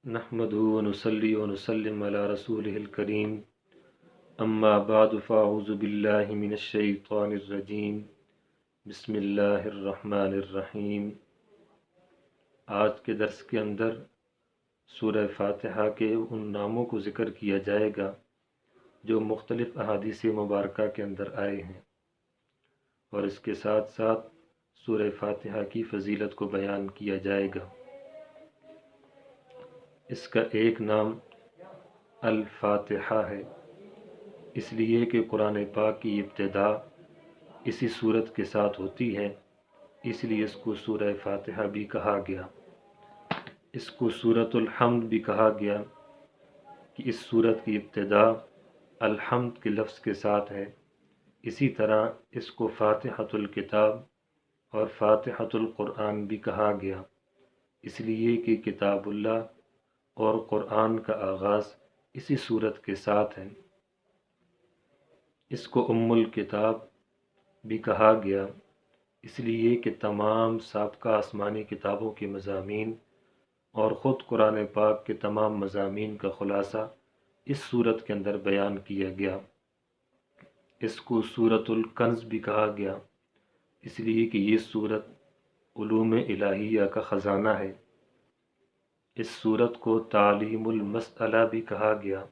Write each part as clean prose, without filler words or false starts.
نحمدہ ونصلی ونسلم علی رسولہ الکریم اما بعد فاعوذ باللہ من الشیطان الرجیم بسم اللہ الرحمن الرحیم۔ آج کے درس کے اندر سورہ فاتحہ کے ان ناموں کو ذکر کیا جائے گا جو مختلف احادیث مبارکہ کے اندر آئے ہیں، اور اس کے ساتھ ساتھ سورہ فاتحہ کی فضیلت کو بیان کیا جائے گا۔ اس کا ایک نام الفاتحہ ہے، اس لیے کہ قرآن پاک کی ابتدا اسی سورت کے ساتھ ہوتی ہے، اس لیے اس کو سورہ فاتحہ بھی کہا گیا۔ اس کو سورۃ الحمد بھی کہا گیا کہ اس سورت کی ابتدا الحمد کے لفظ کے ساتھ ہے۔ اسی طرح اس کو فاتحۃ الکتاب اور فاتحۃ القرآن بھی کہا گیا، اس لیے کہ کتاب اللہ اور قرآن کا آغاز اسی سورت کے ساتھ ہے۔ اس کو ام الکتاب بھی کہا گیا، اس لیے کہ تمام سابقہ آسمانی کتابوں کے مضامین اور خود قرآن پاک کے تمام مضامین کا خلاصہ اس سورت کے اندر بیان کیا گیا۔ اس کو سورۃ الکنز بھی کہا گیا، اس لیے کہ یہ سورت علوم الہیہ کا خزانہ ہے۔ اس سورت کو تعلیم المسئلہ بھی کہا گیا۔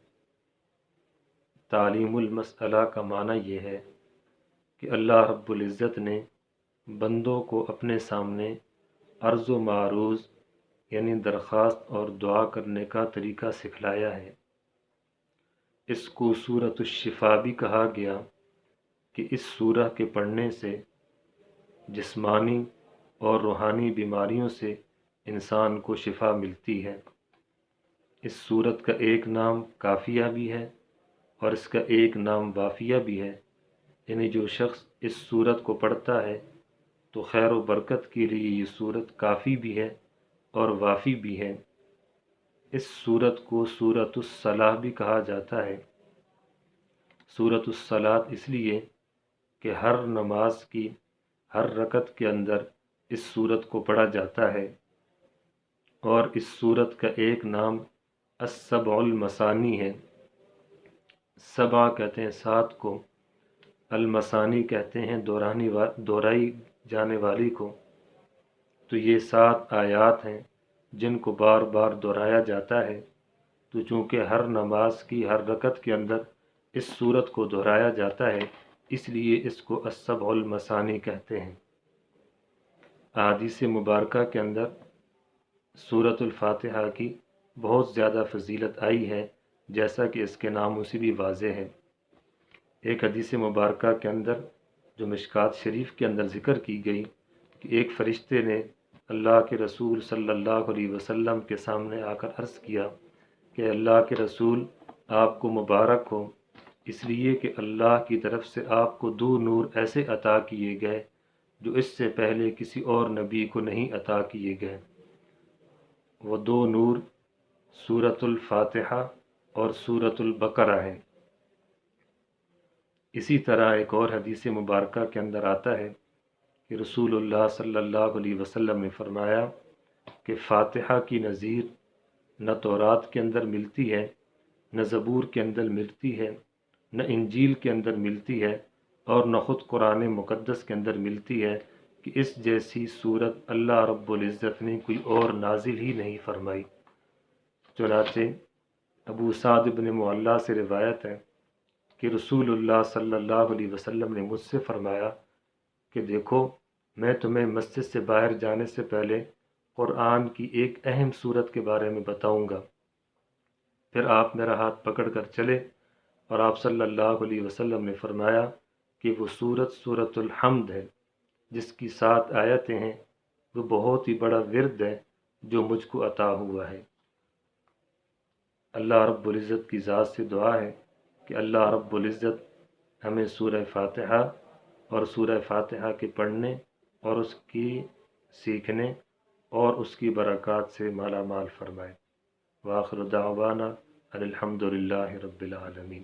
تعلیم المسئلہ کا معنی یہ ہے کہ اللہ رب العزت نے بندوں کو اپنے سامنے عرض و معروض یعنی درخواست اور دعا کرنے کا طریقہ سکھلایا ہے۔ اس کو سورۃ الشفا بھی کہا گیا کہ اس سورہ کے پڑھنے سے جسمانی اور روحانی بیماریوں سے انسان کو شفا ملتی ہے۔ اس سورت کا ایک نام کافیہ بھی ہے اور اس کا ایک نام وافیہ بھی ہے، یعنی جو شخص اس سورت کو پڑھتا ہے تو خیر و برکت کے لیے یہ سورت کافی بھی ہے اور وافی بھی ہے۔ اس سورت کو سورۃ الصلاۃ بھی کہا جاتا ہے۔ سورۃ الصلاۃ اس لیے کہ ہر نماز کی ہر رکعت کے اندر اس سورت کو پڑھا جاتا ہے، اور اس سورت کا ایک نام السبع المثانی ہے۔ سبع کہتے ہیں 7 کو، المثانی کہتے ہیں دہرائی جانے والی کو۔ تو یہ 7 آیات ہیں جن کو بار بار دہرایا جاتا ہے، تو چونکہ ہر نماز کی ہر رکعت کے اندر اس سورت کو دہرایا جاتا ہے، اس لیے اس کو السبع المثانی کہتے ہیں۔ احادیث مبارکہ کے اندر سورۃ الفاتحہ کی بہت زیادہ فضیلت آئی ہے، جیسا کہ اس کے ناموں سے بھی واضح ہے۔ ایک حدیث مبارکہ کے اندر جو مشکوٰۃ شریف کے اندر ذکر کی گئی کہ ایک فرشتے نے اللہ کے رسول صلی اللہ علیہ وسلم کے سامنے آ کر عرض کیا کہ اللہ کے رسول آپ کو مبارک ہو، اس لیے کہ اللہ کی طرف سے آپ کو 2 نور ایسے عطا کیے گئے جو اس سے پہلے کسی اور نبی کو نہیں عطا کیے گئے۔ وہ 2 نور سورۃ الفاتحہ اور سورۃ البقرہ ہیں۔ اسی طرح ایک اور حدیث مبارکہ کے اندر آتا ہے کہ رسول اللہ صلی اللہ علیہ وسلم نے فرمایا کہ فاتحہ کی نظیر نہ تورات کے اندر ملتی ہے، نہ زبور کے اندر ملتی ہے، نہ انجیل کے اندر ملتی ہے، اور نہ خود قرآن مقدس کے اندر ملتی ہے کہ اس جیسی صورت اللہ رب العزت نے کوئی اور نازل ہی نہیں فرمائی۔ چنانچہ ابو سعد بن معلیٰ سے روایت ہے کہ رسول اللہ صلی اللہ علیہ وسلم نے مجھ سے فرمایا کہ دیکھو، میں تمہیں مسجد سے باہر جانے سے پہلے قرآن کی ایک اہم صورت کے بارے میں بتاؤں گا۔ پھر آپ میرا ہاتھ پکڑ کر چلے اور آپ صلی اللہ علیہ وسلم نے فرمایا کہ وہ صورت سورۃ الحمد ہے، جس کی 7 آیتیں ہیں۔ وہ بہت ہی بڑا ورد ہے جو مجھ کو عطا ہوا ہے۔ اللہ رب العزت کی ذات سے دعا ہے کہ اللہ رب العزت ہمیں سورہ فاتحہ اور سورہ فاتحہ کے پڑھنے اور اس کی سیکھنے اور اس کی برکات سے مالا مال فرمائے۔ وآخر دعوانا الحمد للہ رب العالمین۔